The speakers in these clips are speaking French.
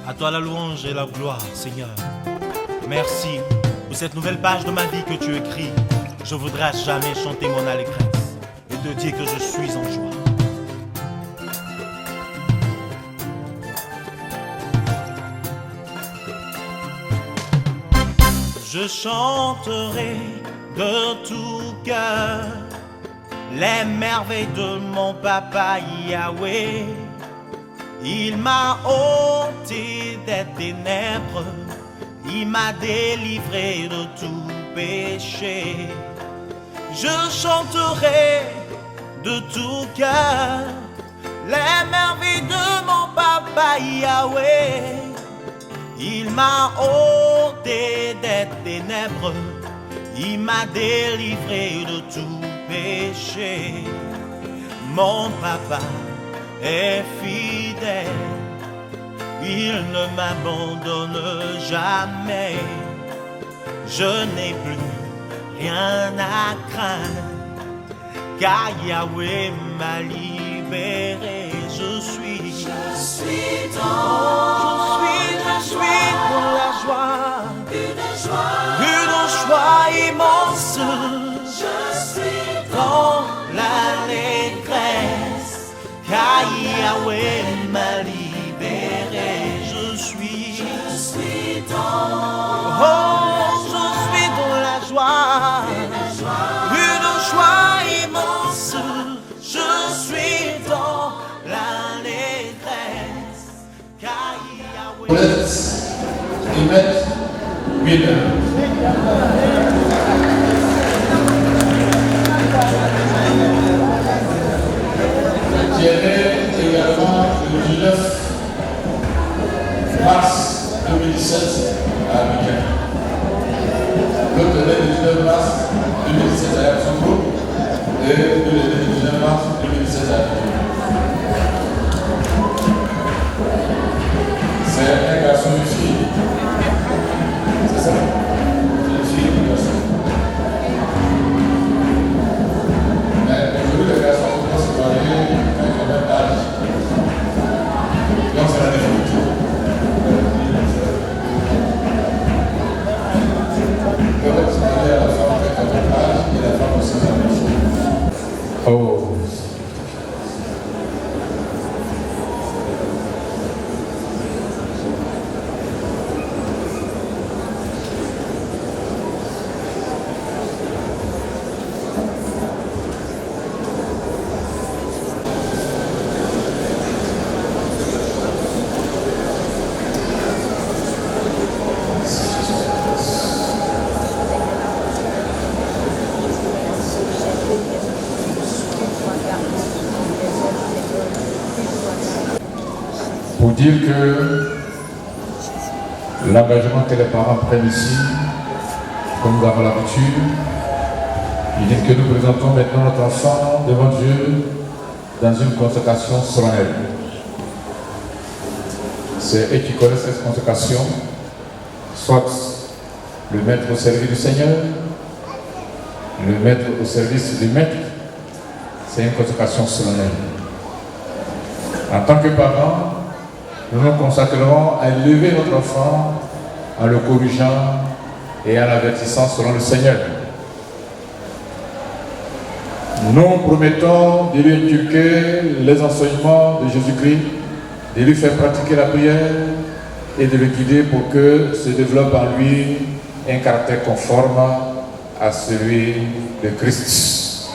À toi la louange et la gloire, Seigneur. Merci pour cette nouvelle page de ma vie que tu écris. Je voudrais jamais chanter mon allégresse et te dire que je suis en joie. Je chanterai de tout cœur les merveilles de mon papa Yahweh. Il m'a ôté des ténèbres, il m'a délivré de tout péché. Je chanterai de tout cœur les merveilles de mon papa Yahweh. Il m'a ôté des ténèbres, il m'a délivré de tout péché. Mon papa est fidèle, il ne m'abandonne jamais. Je n'ai plus rien à craindre, car Yahweh m'a libéré. Je suis dans la joie, une joie immense. Je suis dans l'allégresse, car Yahweh m'a libéré. Je suis dans la joie, une joie immense. Je suis dans l'allégresse, car Yahweh. Let's invite winner. Qui est né également le 19 mars 2017 à Abidjan. L'autre est né le 19 mars 2017 à Yamoussoukro et le 19 mars 2017 à Abidjan. C'est un garçon et une fille. C'est ça? Une fille et un garçon. Mais aujourd'hui, les garçons vont se marier avec le même âge. Donc, c'est la définition. Ils peuvent se marier à la femme avec le même âge et la femme aussi la même chose. Oh. Pour dire que l'engagement que les parents prennent ici, comme nous avons l'habitude, il dit que nous présentons maintenant notre enfant devant Dieu dans une consécration solennelle. C'est eux qui connaissent cette consécration, soit le mettre au service du Seigneur, le mettre au service du Maître. C'est une consécration solennelle. En tant que parents, nous nous consacrerons à élever notre enfant en le corrigeant et en l'avertissant selon le Seigneur. Nous promettons de lui inculquer les enseignements de Jésus-Christ, de lui faire pratiquer la prière et de le guider pour que se développe en lui un caractère conforme à celui de Christ.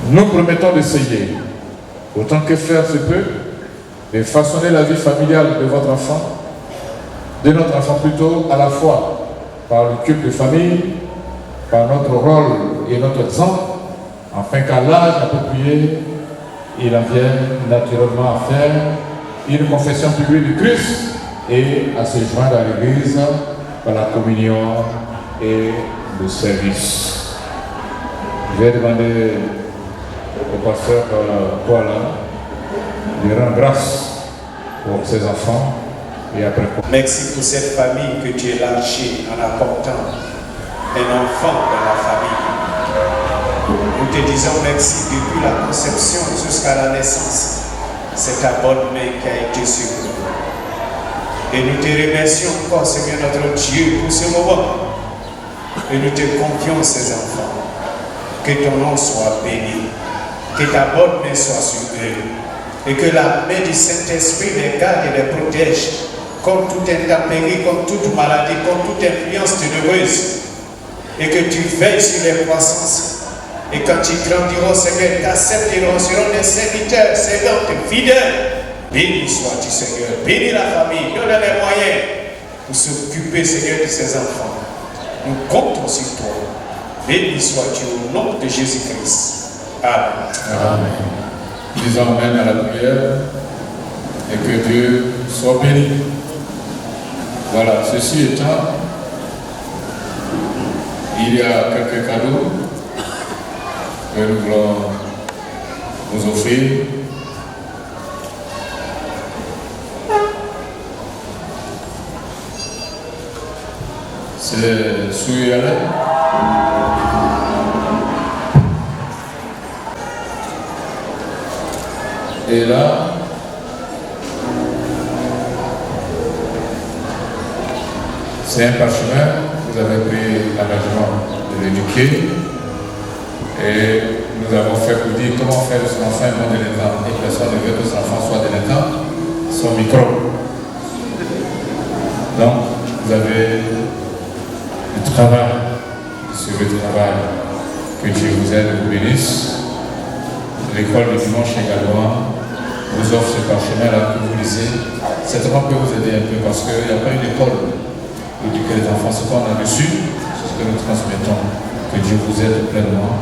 Nous promettons d'essayer, autant que faire se peut, de façonner la vie familiale de votre enfant, de notre enfant plutôt, à la fois par le culte de famille, par notre rôle et notre exemple, afin qu'à l'âge approprié, il en vienne naturellement à faire une confession publique du Christ et à se joindre à l'Église par la communion et le service. Je vais demander au pasteur Paul de rendre grâce pour ses enfants et après. Merci pour cette famille que tu élargis en apportant un enfant dans la famille. Nous te disons merci depuis la conception jusqu'à la naissance. C'est ta bonne main qui a été sur nous. Et nous te remercions encore, Seigneur notre Dieu, pour ce moment. Et nous te confions ces enfants. Que ton nom soit béni. Que ta bonne main soit sur eux. Et que la main du Saint-Esprit les garde et les protège contre toute intempérie, contre toute maladie, contre toute influence ténébreuse. Et que tu veilles sur les croissances. Et quand ils grandiront, Seigneur, t'accepteront, seront des serviteurs, servantes, fidèles. Béni sois-tu, Seigneur. Bénis la famille. Donne les moyens pour s'occuper, Seigneur, de ces enfants. Nous comptons sur toi. Béni sois-tu au nom de Jésus-Christ. Amen. Amen. Disons Amen à la prière et que Dieu soit béni. Voilà, ceci étant, il y a quelques cadeaux que nous voulons vous offrir. C'est Souyale. Et là, c'est un parchemin, vous avez pris l'engagement de l'éduquer et nous avons fait pour dire comment faire de son enfant un bon délinquant et personne ne veut que son enfant soit délinquant, son micro. Donc, vous avez le travail, sur le travail, que Dieu vous aide et vous bénisse. L'école du dimanche également vous offre ce parchemin-là que vous lisez. Certainement peut vous aider un peu parce qu'il n'y a pas une école pour éduquer les enfants. Ce qu'on a reçu, c'est ce que nous transmettons. Que Dieu vous aide pleinement.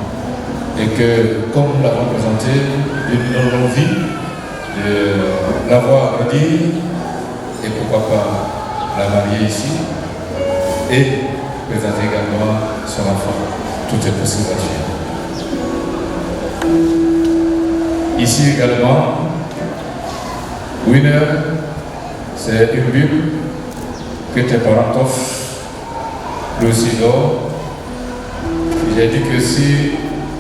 Et que, comme nous l'avons présenté, nous avons envie de l'avoir grandir et pourquoi pas la marier ici et présenter également son enfant. Tout est possible à Dieu. Ici également, Winner, c'est une Bible que tes parents t'offrent, le Sidor. J'ai dit que si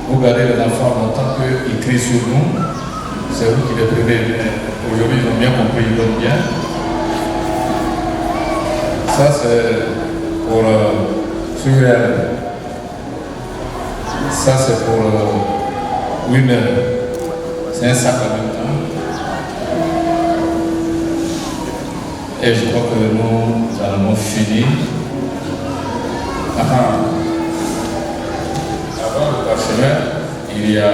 vous gardez les enfants longtemps qu'ils crient sur nous, c'est vous qui les prenez. Aujourd'hui, ils ont bien compris, ils donnent bien. Ça, c'est pour Surréal. Ça, c'est pour Winner. C'est un sac en même temps. Et je crois que nous allons finir. Avant le parchemin, il y a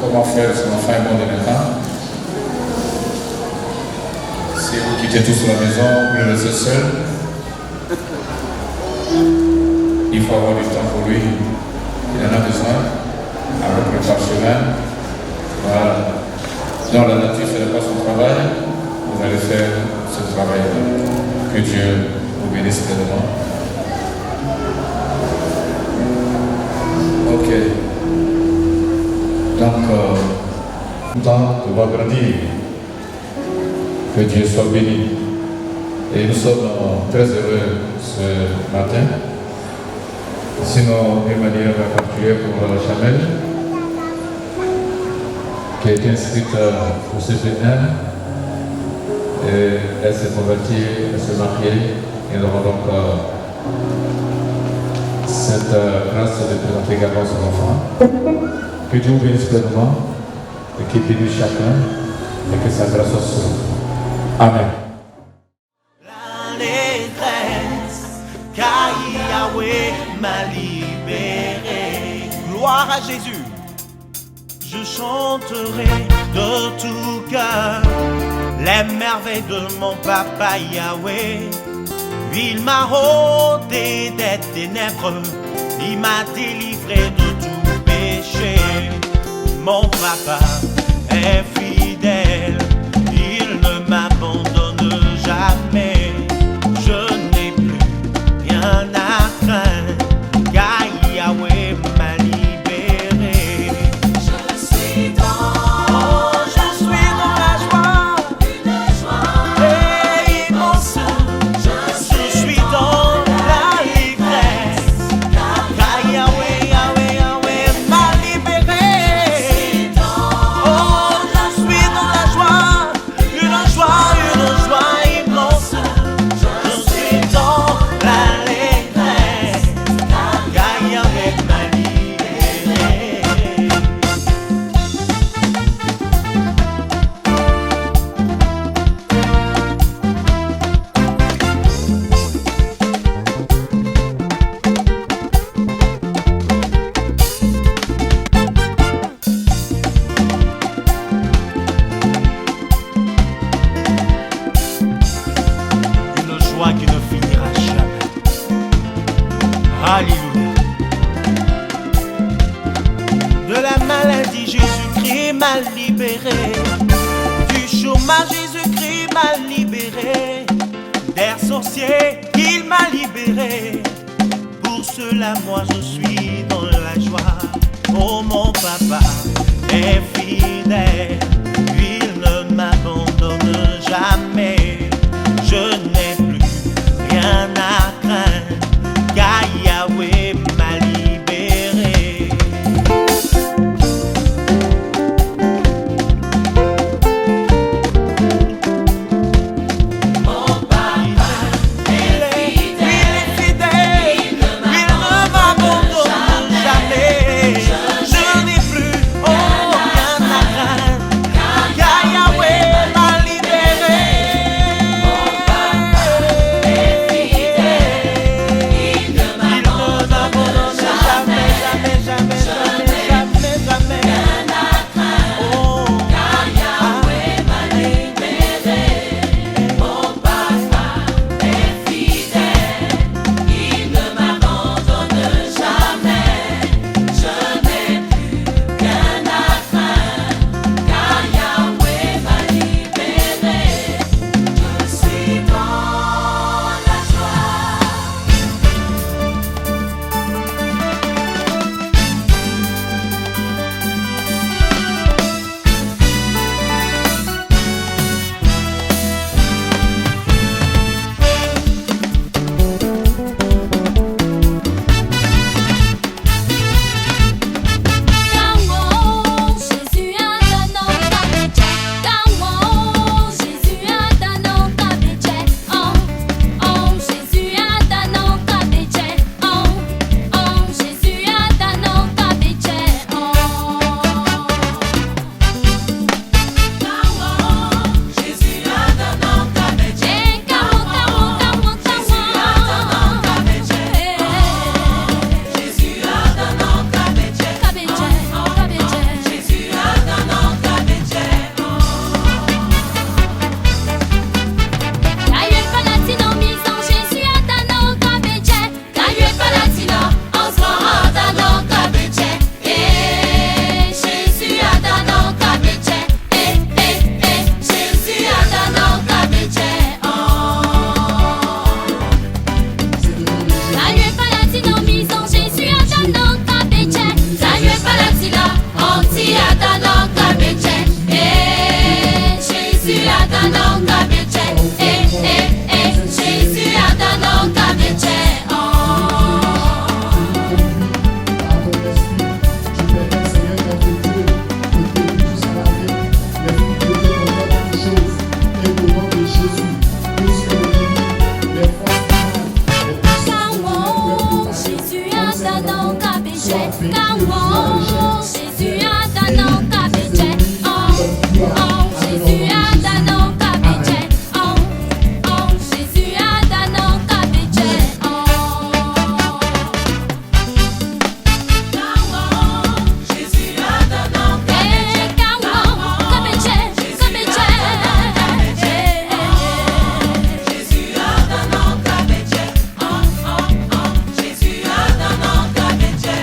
comment faire son enfant un bon délinquant. Si vous quittez tous la maison, vous le laissez seul. Il faut avoir du temps pour lui. Il en a besoin. Avec le parchemin. Voilà. Dans la nature, ce n'est pas son travail. Vous allez faire ce travail. Que Dieu vous bénisse pleinement. Ok. Donc, temps de voir grandir. Que Dieu soit béni. Et nous sommes très heureux ce matin. Sinon, d'une manière particulière pour Chamel, qui a été inscrite pour ce séminaire. Et elle s'est convertie, elle s'est mariée. Et nous avons donc cette grâce de présenter également son enfant. Que Dieu vous bénisse pleinement et qu'il bénisse chacun et que sa grâce soit sur vous. Amen. Car Yahweh m'a libéré. Gloire à Jésus. Je chanterai de tout cœur les merveilles de mon papa Yahweh. Il m'a ôté des ténèbres, il m'a délivré de tout péché. Mon papa est fidèle, il ne m'abandonne jamais. Je n'ai plus rien à craindre, car Yahweh m'a libéré. Je suis dans la joie, et immense. Je suis dans la livresse, car Yahweh m'a libéré. Oh, m'a libéré. Du chômage, Jésus-Christ m'a libéré. Des sorciers, il m'a libéré. Pour cela, moi je suis dans la joie. Oh, mon papa est fidèle, il ne m'abandonne jamais. Je n'ai plus rien à craindre, car Yahweh m'a libéré. Mon papa est fidèle, il ne m'abandonne jamais. Je n'ai plus rien à craindre, car Yahweh m'a libéré. Mon papa est fidèle, il ne m'abandonne jamais. Jamais, jamais, jamais, jamais, jamais. Rien à craindre, Oh, car Yahweh m'a libéré. Mon papa est fidèle, il ne m'abandonne jamais. Je n'ai plus rien à craindre, car Yahweh m'a libéré. Je suis dans la joie. Quand mon Jésus a donné ta béché, quand mon Jésus a donné ta béché, oh Jésus a donné ta béché, oh Jésus a donné ta béché, Quand mon Jésus a donné ta béché, quand mon Jésus a donné ta béché, Jésus a donné ta béché, Jésus a donné ta béché. Kayue palatino mison Jésus a donné ta béché. Kayue palatino on se rend dans ta béché. Jésus a donné ta béché. Jésus a donné ta béché. Kayue palatino mison Jésus a donné ta béché. Kayue palatino on t'y a donné ta béché. Jésus a donné ta béché. Jésus a donné ta béché. Quand mon Jésus a donné ta béché, quand mon Jésus a donné ta béché, Jésus a donné ta béché, Jésus a donné ta béché, Quand mon Jésus a donné ta béché, quand mon ta béché, Jésus a donné ta béché, Jésus a donné ta béché.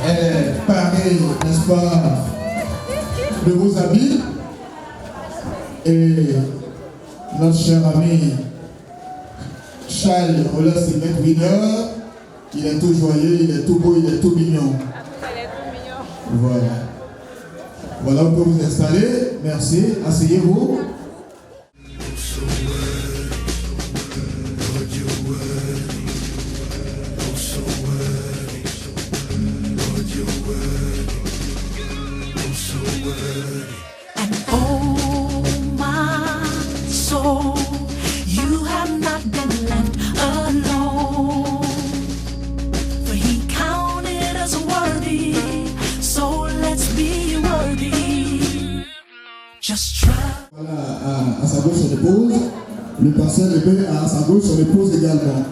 Elle est parée, n'est-ce pas, de vos habits. Et notre cher ami Charles Rolas Winner, il est tout joyeux, il est tout beau, il est tout mignon. Voilà. Voilà, vous pouvez vous installer. Merci. Asseyez-vous. Voilà, à sa gauche on dépose. Le pasteur Lebé à sa gauche on dépose également.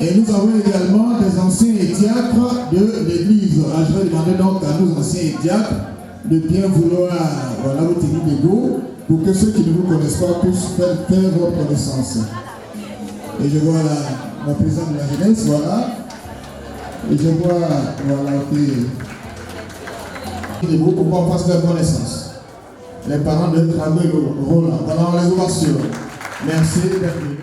Et nous avons également des anciens diacres de l'église. Je vais demander donc à nos anciens diacres de bien vouloir vous tenir debout pour que ceux qui ne vous connaissent pas puissent faire votre connaissance. Et je vois mon président de la jeunesse, voilà. Et je vois, debout pour qu'on fasse leur connaissance. Les parents de Travel Roland, pendant les ovations. Merci d'être venus.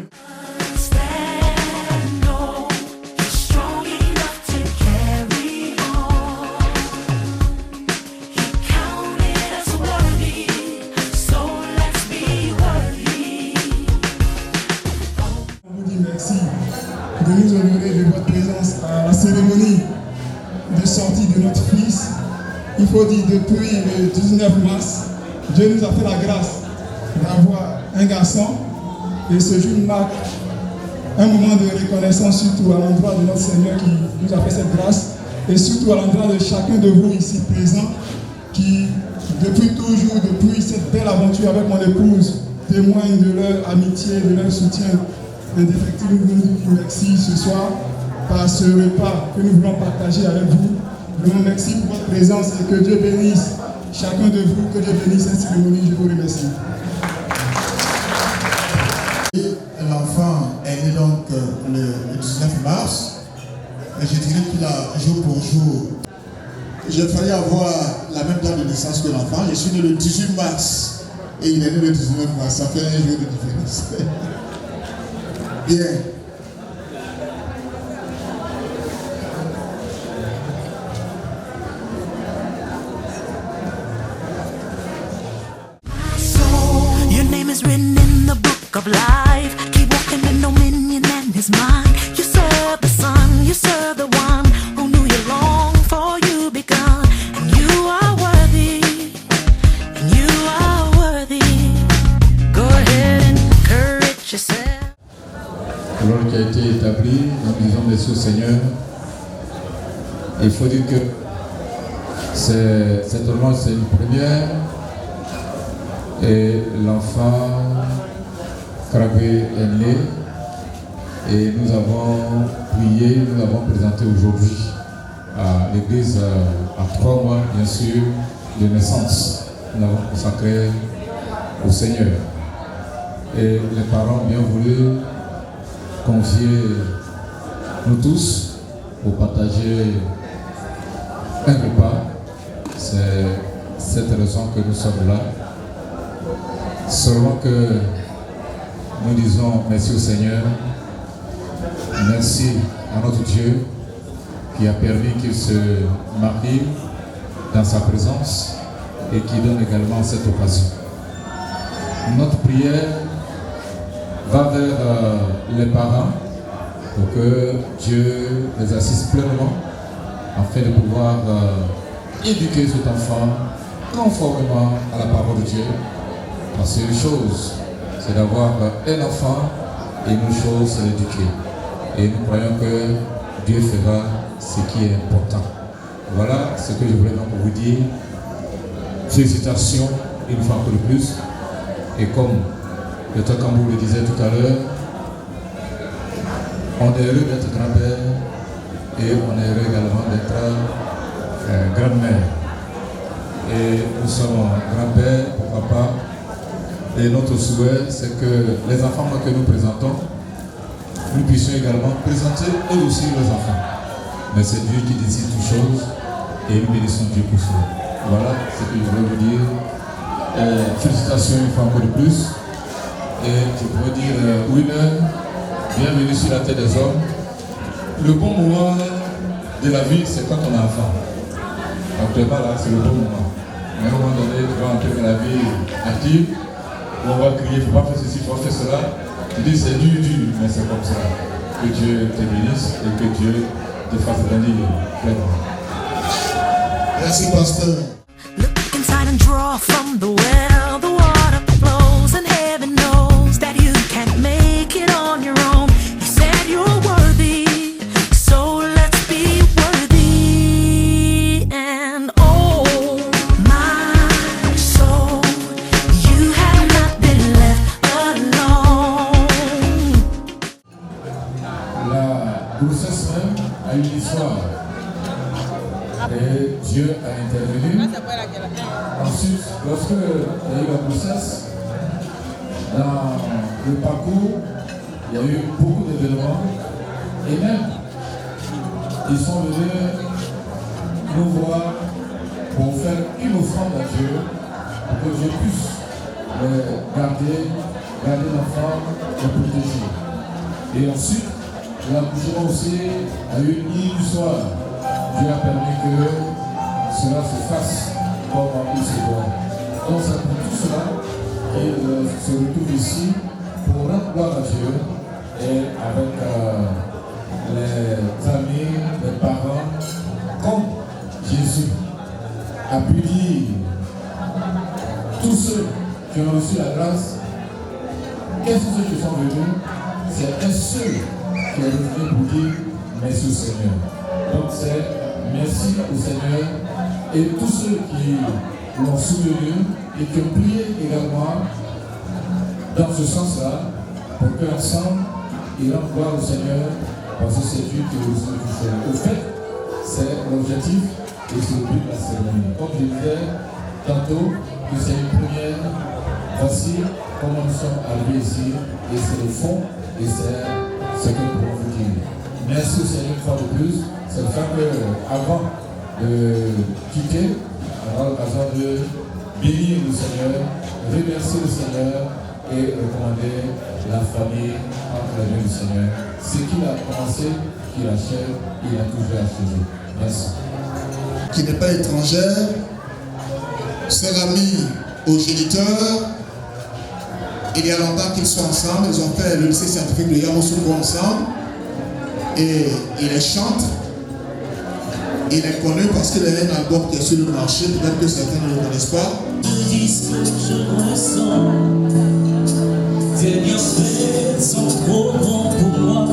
On vous dit merci de nous honorer de votre présence à la cérémonie de sortie de notre fils. Il faut dire depuis le 19 mars, Dieu nous a fait la grâce d'avoir un garçon et ce jour marque un moment de reconnaissance surtout à l'endroit de notre Seigneur qui nous a fait cette grâce et surtout à l'endroit de chacun de vous ici présents qui depuis toujours, depuis cette belle aventure avec mon épouse, témoignent de leur amitié, de leur soutien indéfectible. Nous voulons dire merci ce soir par ce repas que nous voulons partager avec vous. Vraiment merci pour votre présence et que Dieu bénisse chacun de vous, que Dieu bénisse cette cérémonie, je vous remercie. L'enfant est né donc le 19 mars, et je dirais qu'il a jour pour jour. J'ai failli avoir la même date de naissance que l'enfant, je suis né le 18 mars, et il est né le 19 mars, ça fait un jour de différence. Bien. Of life, keep walking in dominion and his mind. You serve the Son, you serve the one who knew you long for you begun. And you are worthy, and you are worthy. Go ahead and encourage yourself. L'ordre qui a été établi, nous disons des Seigneur, il faut dire que cette ordre c'est une première et l'enfant Krabé est né et nous avons prié, nous l'avons présenté aujourd'hui à l'église à 3 mois bien sûr de naissance. Nous l'avons consacré au Seigneur. Et les parents ont bien voulu confier nous tous pour partager un repas. C'est cette raison que nous sommes là. Seulement que nous disons merci au Seigneur, merci à notre Dieu qui a permis qu'il se marie dans sa présence et qui donne également cette occasion. Notre prière va vers les parents pour que Dieu les assiste pleinement afin de pouvoir éduquer cet enfant conformément à la parole de Dieu. Parce que une chose, c'est d'avoir un enfant et une chose, c'est l'éduquer. Et nous croyons que Dieu fera ce qui est important. Voilà ce que je voulais donc vous dire. Félicitations une fois de plus. Et comme le Tokambu le disait tout à l'heure, on est heureux d'être grand-père et on est heureux également d'être grand-mère. Et nous sommes grand-père, pourquoi pas. Et notre souhait, c'est que les enfants que nous présentons, nous puissions également présenter eux aussi leurs enfants. Mais c'est Dieu qui décide toutes choses. et nous bénissons Dieu pour cela. Voilà ce que je voulais vous dire. Félicitations une fois encore de plus. Et je pourrais dire, Winner, bienvenue sur la terre des hommes. Le bon moment de la vie, c'est quand on a enfant. Actuellement, là, c'est le bon moment. Mais à un moment donné, tu vas entrer dans la vie active, où on va crier, il ne faut pas faire ceci, il faut faire cela. Tu dis, c'est dur, mais c'est comme ça. Que Dieu te bénisse et que Dieu te fasse grandir pleinement. Merci, pasteur. Look inside and draw from the well. The water flows and heaven knows that you can't make it on your own. You said you're worthy, so let's be worthy. And oh my soul, you have not been left alone. La grossesse même a une histoire. Et Dieu a intervenu. Ensuite, lorsque il y a eu la grossesse, dans le parcours, il y a eu beaucoup d'événements. Et même, ils sont venus nous voir pour faire une offrande à Dieu, pour que Dieu puisse garder l'enfant, le protéger. Et ensuite, l'accouchement aussi a eu une histoire. Dieu a permis que cela se fasse comme il se doit. Donc c'est pour tout cela qu'il se retrouve ici pour rendre gloire à Dieu et avec les amis, les parents, comme Jésus a pu dire tous ceux qui ont reçu la grâce, quels sont ceux qui sont venus? C'est un seul qui est venu pour dire merci au Seigneur. Donc c'est merci au Seigneur et tous ceux qui l'ont souvenu et qui ont prié également dans ce sens-là pour qu'ensemble ils rendent gloire au Seigneur parce que c'est Dieu qui vous a touché. Au fait, c'est l'objectif et c'est le but de la cérémonie. Comme je disais tantôt, que c'est une première facile, comment nous sommes arrivés ici et c'est le fond et c'est ce que nous pouvons vous dire. Merci au Seigneur une fois de plus. C'est le fait qu'avant de quitter, on aura l'occasion de bénir le Seigneur, remercier le Seigneur et recommander la famille entre les mains du Seigneur. Ce qu'il a commencé, qu'il achève, il a toujours achevé. Merci. Qui n'est pas étrangère, sœur amie aux géniteurs. Il y a longtemps qu'ils sont ensemble, ils ont fait le lycée scientifique de Yamoussoukro ensemble. Et il les chante. Il est connu parce qu'il a un album qui est sur le marché, peut-être que certains ne le connaissent pas. Je dis ce que je ressens, tes bienfaits sont trop grands pour moi.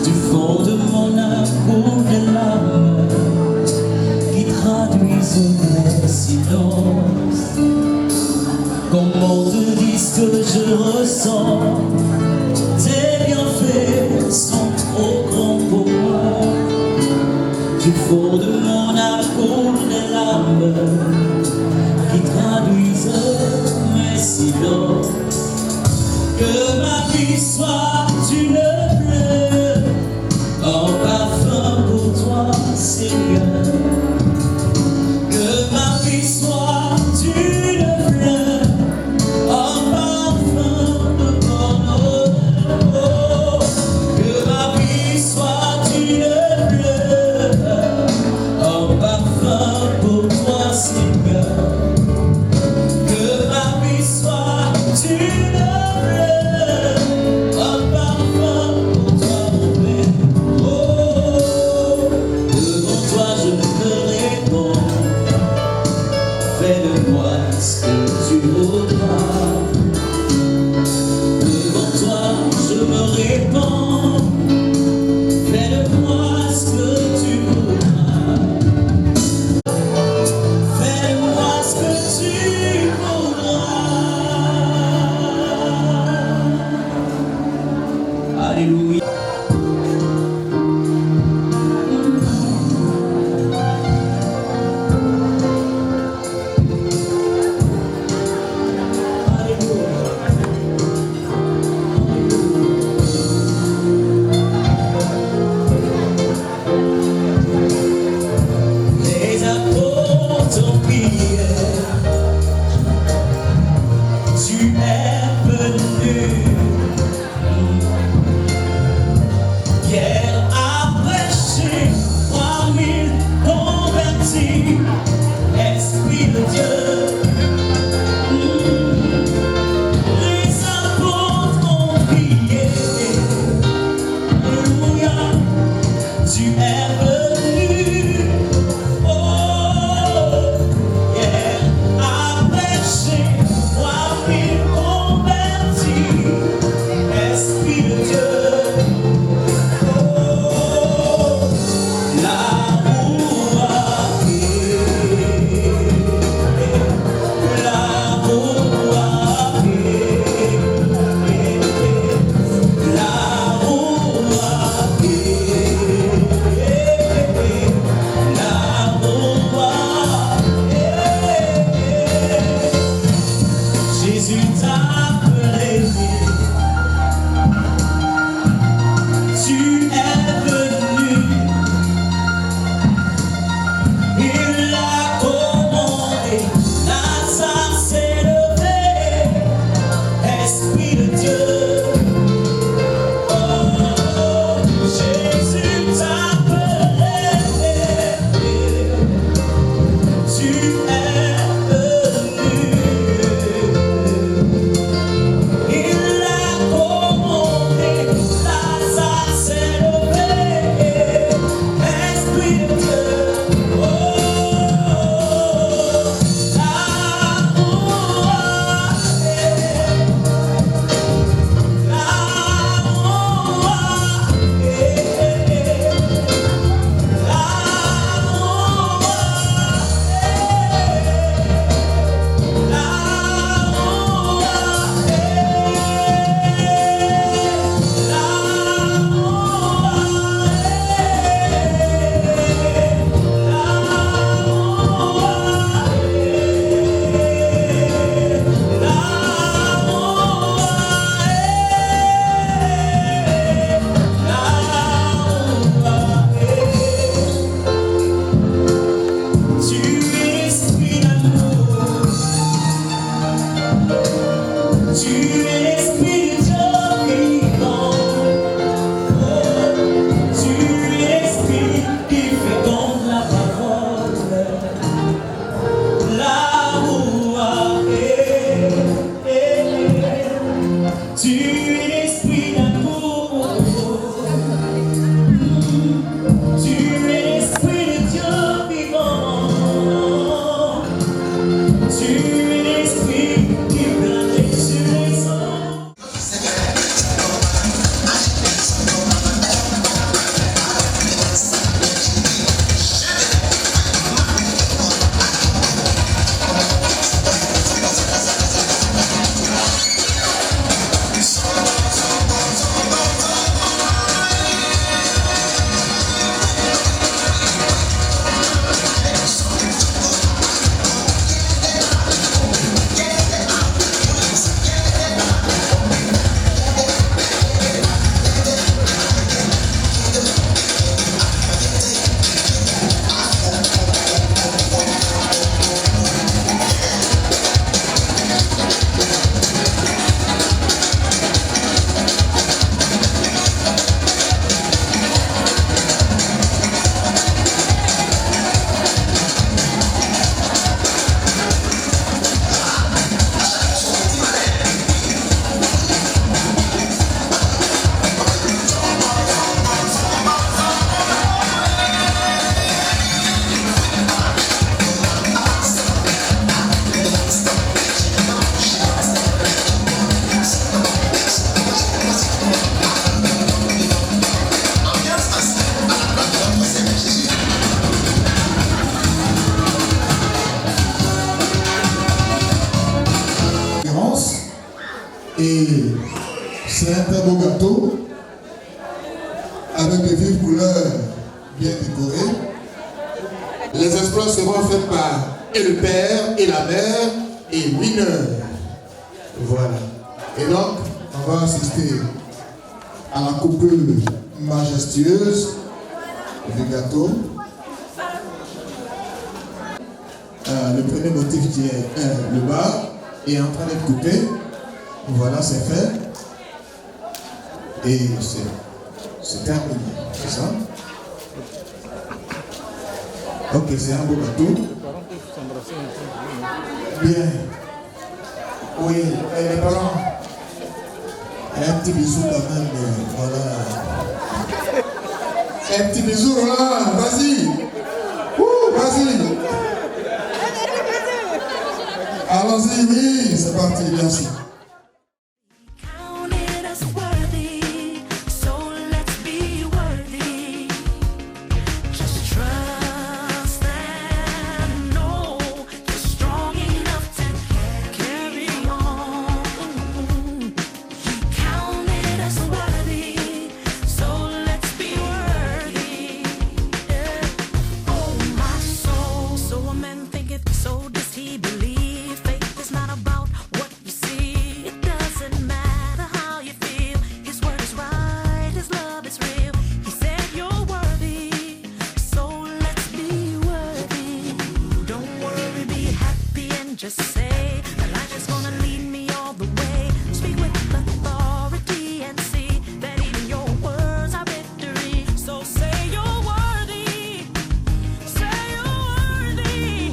Du fond de mon âme coulent des larmes qui traduisent mes silences. Comment te dire ce que je ressens, tes bienfaits sont trop grands pour moi. Du fond de mon âme coulent des larmes qui traduisent mes silences. Que ma vie soit une fleur en parfum pour toi, Seigneur. Que ma vie soit une fleur en parfum de ton honneur. Que ma vie soit une fleur en parfum pour toi, Seigneur. Que ma vie soit une fleur en es venu, oh, yeah, à prêcher, moi puis converti, Esprit de Dieu, oh, l'amour a fait, l'amour a fait, l'amour a Jésus t'a appelé, tu es venu, il a commandé, Lazare s'est levé, Esprit de Dieu, oh, Jésus t'a appelé, tu es venu. Il a commandé, Lazare s'est levé, Esprit de Dieu, oh, l'amour a fait, l'amour a fait, tu es esprit d'amour, tu es esprit de Dieu vivant, oh, tu es esprit qui féconde la parole, l'amour a fait, tu es esprit d'amour, tu es esprit de Dieu vivant, tu es l'esprit qui planait sur les eaux. Et c'est un très beau gâteau avec des vives couleurs bien décorées. Les exploits seront faits par et le père et la mère et Winner. Voilà. Et donc, on va assister à la coupure majestueuse du gâteau. Le premier motif qui est le bas est en train d'être coupé. Voilà, c'est fait. Et c'est terminé. C'est ça? Ok, c'est un beau gâteau. Bien. Oui, les parents. Un petit bisou quand même. Voilà. Un petit bisou, là, vas-y. Vas-y. Allons-y, oui, c'est parti, merci. Counted us worthy, so let's be worthy. Just trust and know you're strong enough to carry on. He counted us worthy, so let's be worthy. Yeah. Oh my soul, so a man thinketh, so does he believe. Faith is not about what you see. It doesn't matter how you feel. His word is right, his love is real. He said you're worthy, so let's be worthy. Don't worry, be happy and just say Elijah's gonna lead me all the way. Speak with authority and see that even your words are victory. So say you're worthy, say you're worthy.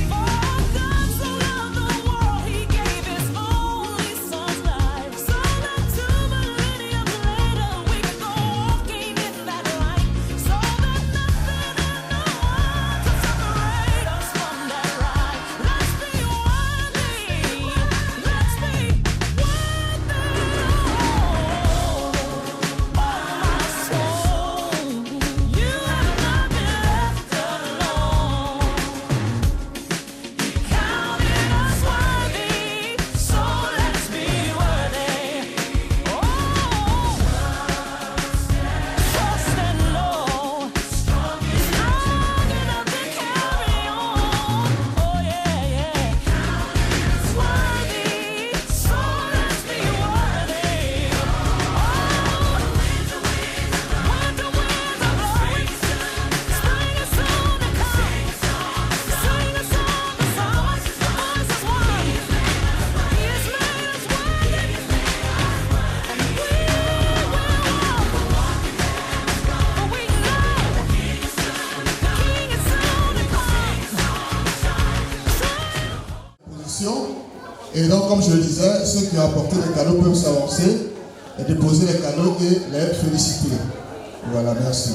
For God so loved the world, he gave his only son's life, so that 2 millennium later we can go walking in that light, so that nothing and no one can separate us from that right. Let's be worthy, let's be worthy. Oh my soul, you have not been left alone. Counted us worthy, so let's be worthy. Oh, trust and know strong enough to carry on. Oh yeah. Counted us worthy, so let's be worthy. Oh, winter winds are blowing, spring is soon to come. Sing a song, the voice is one. He has made us worthy, and we will walk. For we know the King is soon to come. Position. Et donc, comme je le disais, ceux qui ont apporté les cadeaux peuvent s'avancer et déposer les cadeaux et les féliciter. Voilà, merci.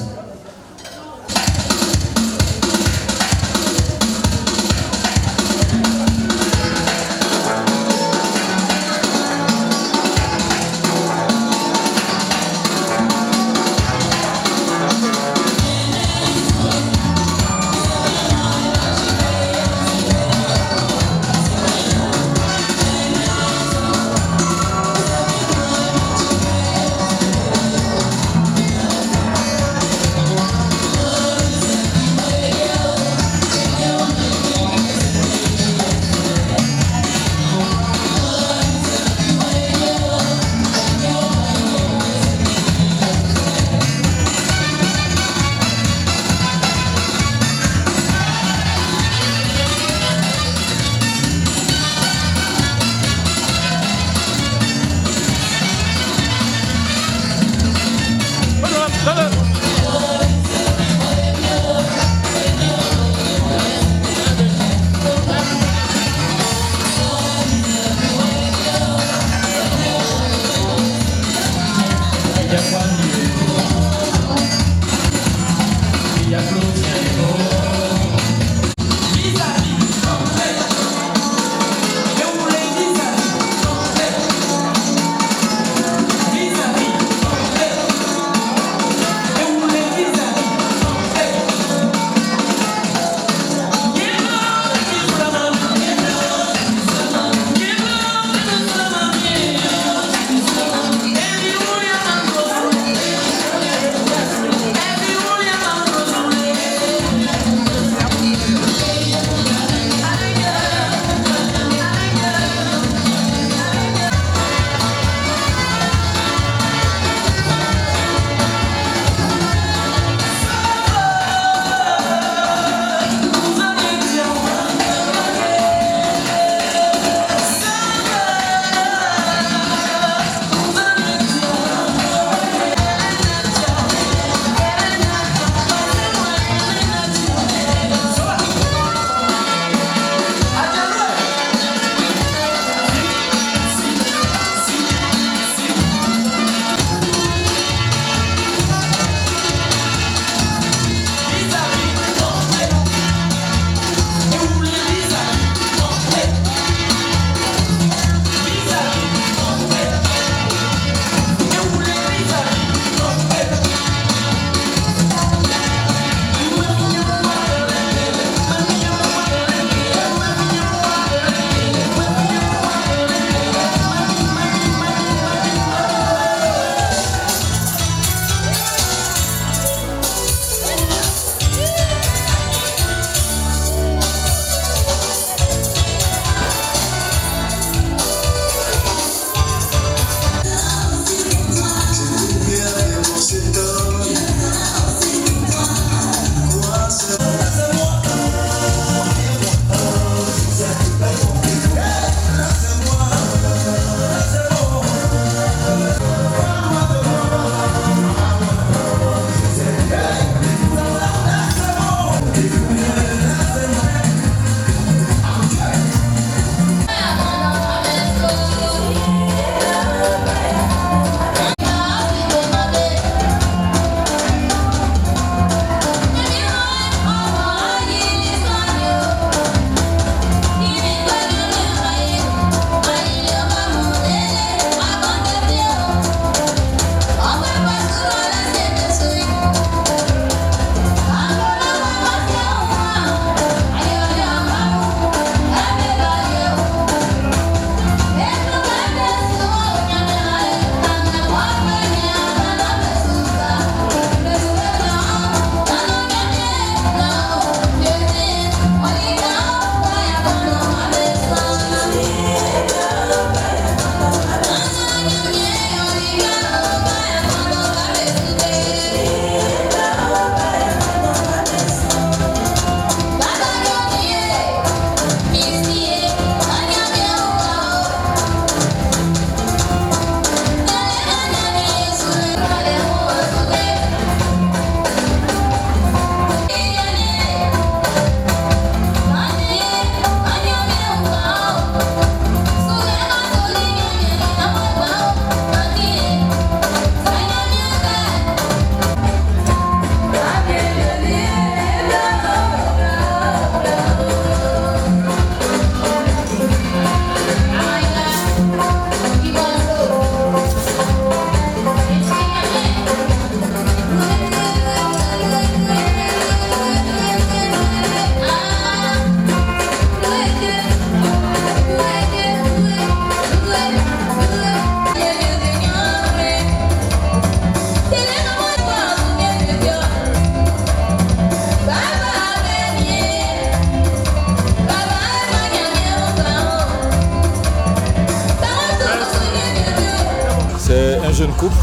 couple.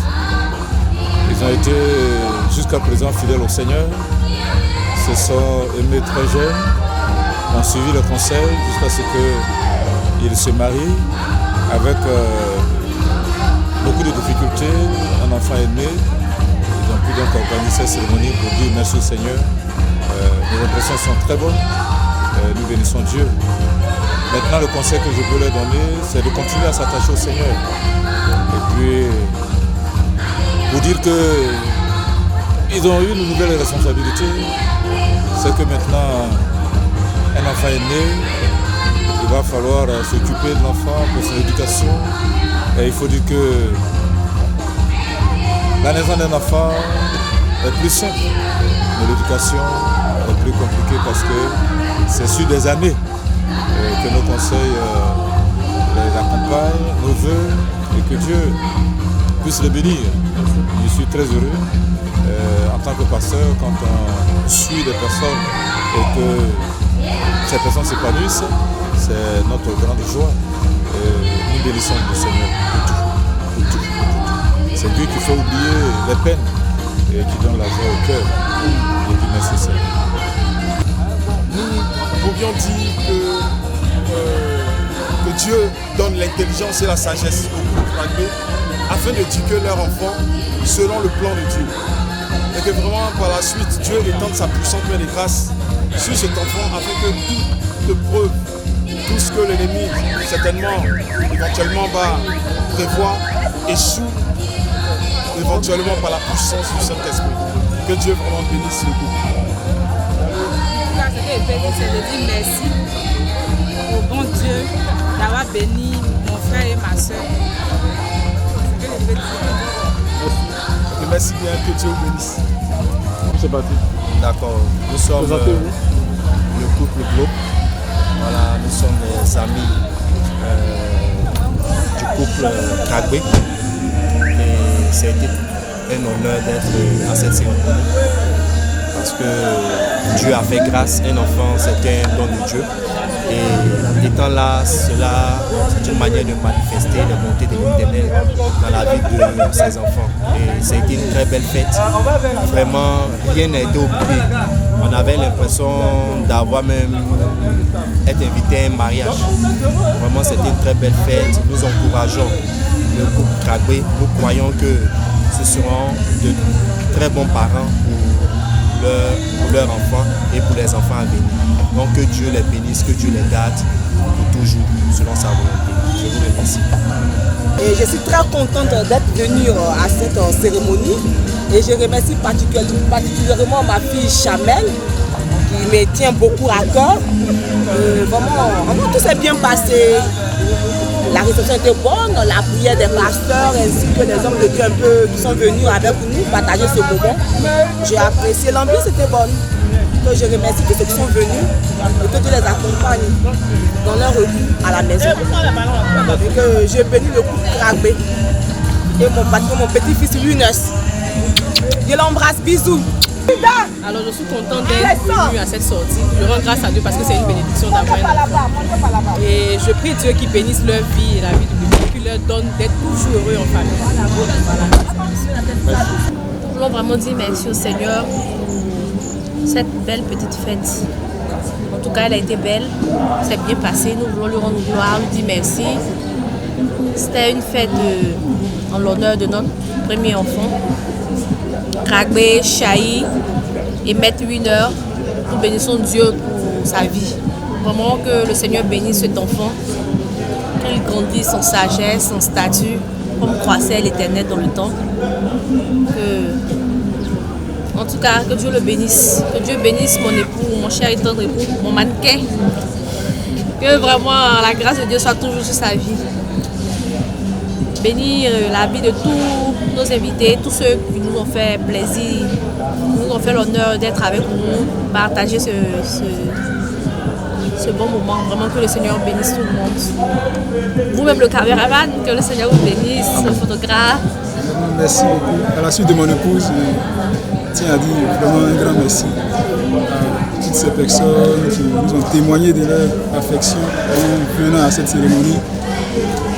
Ils ont été jusqu'à présent fidèles au Seigneur, se sont aimés très jeunes, ont suivi le conseil jusqu'à ce qu'ils se marient avec beaucoup de difficultés. Un enfant est né. Ils ont pu donc organiser cette cérémonie pour dire merci au Seigneur. Les impressions sont très bonnes. Nous bénissons Dieu. Maintenant, le conseil que je peux leur donner, c'est de continuer à s'attacher au Seigneur. Et puis, pour dire qu'ils ont eu une nouvelle responsabilité, c'est que maintenant, un enfant est né, il va falloir s'occuper de l'enfant pour son éducation. Et il faut dire que la naissance d'un enfant est plus simple, mais l'éducation est plus compliquée parce que c'est sur des années que nos conseils les accompagnent, nos vœux, et que Dieu puisse les bénir. Je suis très heureux en tant que pasteur quand on suit des personnes et que ces personnes s'épanouissent, c'est notre grande joie. Nous bénissons le Seigneur pour tout. C'est Dieu qui fait oublier les peines et qui donne la joie au cœur. Et qui merci au Seigneur. Nous pouvions dire que Dieu donne l'intelligence et la sagesse aux couples Kragbé afin d'éduquer leurs enfants selon le plan de Dieu. Et que vraiment par la suite, Dieu étende sa puissante main de grâce sur cet enfant afin que toute preuve, tout ce que l'ennemi certainement, éventuellement va prévoir, échoue éventuellement par la puissance du Saint-Esprit. Que Dieu vraiment bénisse le couple. C'est de dire merci au bon Dieu d'avoir béni mon frère et ma soeur. Et merci bien, que Dieu vous bénisse. C'est parti. D'accord. Nous sommes le couple Globe. Voilà, nous sommes les amis du couple Kragbé. Et c'était un honneur d'être à cette cérémonie. Parce que Dieu a fait grâce, un enfant c'était un don de Dieu. Et étant là, cela c'est une manière de manifester les bontés de l'Éternel dans la vie de ses enfants. Et ça a été une très belle fête. Vraiment, rien n'a été oublié. On avait l'impression d'avoir même été invité à un mariage. Vraiment, c'était une très belle fête. Nous encourageons le couple Kragbé. Nous croyons que ce seront de très bons parents pour leurs enfants et pour les enfants à venir. Donc que Dieu les bénisse, que Dieu les garde pour toujours, selon sa volonté. Je vous remercie. Et je suis très contente d'être venue à cette cérémonie et je remercie particulièrement ma fille Chamel qui me tient beaucoup à cœur. Vraiment, tout s'est bien passé. La réception était bonne, la prière des pasteurs ainsi que les hommes de Dieu un peu qui sont venus avec nous partager ce moment. J'ai apprécié, l'ambiance était bonne. Que je remercie tous ceux qui sont venus et que Dieu les accompagne dans leur retour à la maison. Et que je bénis le couple Kragbé et mon petit-fils Younes. Je l'embrasse, bisous. Alors je suis contente d'être venue à cette sortie. Je rends grâce à Dieu parce que c'est une bénédiction d'avoir un enfant. Et je prie Dieu qu'il bénisse leur vie et la vie du bébé, qu'il leur donne d'être toujours heureux en famille. Nous voulons vraiment dire merci au Seigneur pour cette belle petite fête. En tout cas, elle a été belle, c'est bien passé. Nous voulons lui rendre gloire, lui dire merci. C'était une fête en l'honneur de notre premier enfant. Kragbé, Chahi et Maître Winner, nous bénissons Dieu pour sa vie. Vraiment que le Seigneur bénisse cet enfant, qu'il grandisse en sagesse, en statut, comme croissait l'Éternel dans le temps. En tout cas, que Dieu le bénisse. Que Dieu bénisse mon époux, mon cher et tendre époux, mon mannequin. Que vraiment la grâce de Dieu soit toujours sur sa vie. Bénir la vie de tous nos invités, tous ceux qui nous ont fait plaisir, nous ont fait l'honneur d'être avec nous, partager ce bon moment. Vraiment que le Seigneur bénisse tout le monde. Vous-même le caméraman, que le Seigneur vous bénisse, le photographe. Merci beaucoup. À la suite de mon épouse, je tiens à dire vraiment un grand merci à toutes ces personnes qui nous ont témoigné de leur affection en venant à cette cérémonie.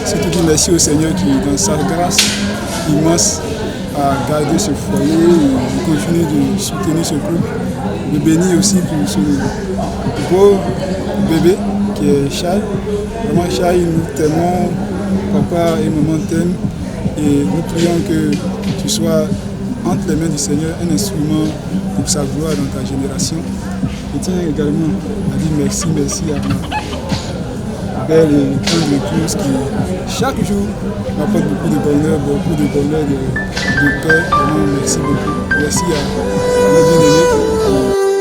Surtout dire merci au Seigneur qui, dans sa grâce, immense à garder ce foyer, de continuer de soutenir ce couple, de bénir aussi pour ce beau bébé qui est Charles. Vraiment Charles, nous t'aimons, papa et maman t'aiment et nous prions que tu sois entre les mains du Seigneur un instrument pour sa gloire dans ta génération. Je tiens également à dire merci à ma belle et tendre épouse qui chaque jour m'apporte beaucoup de bonheur, de paix. Vraiment, merci beaucoup. Merci à notre bien-aimé.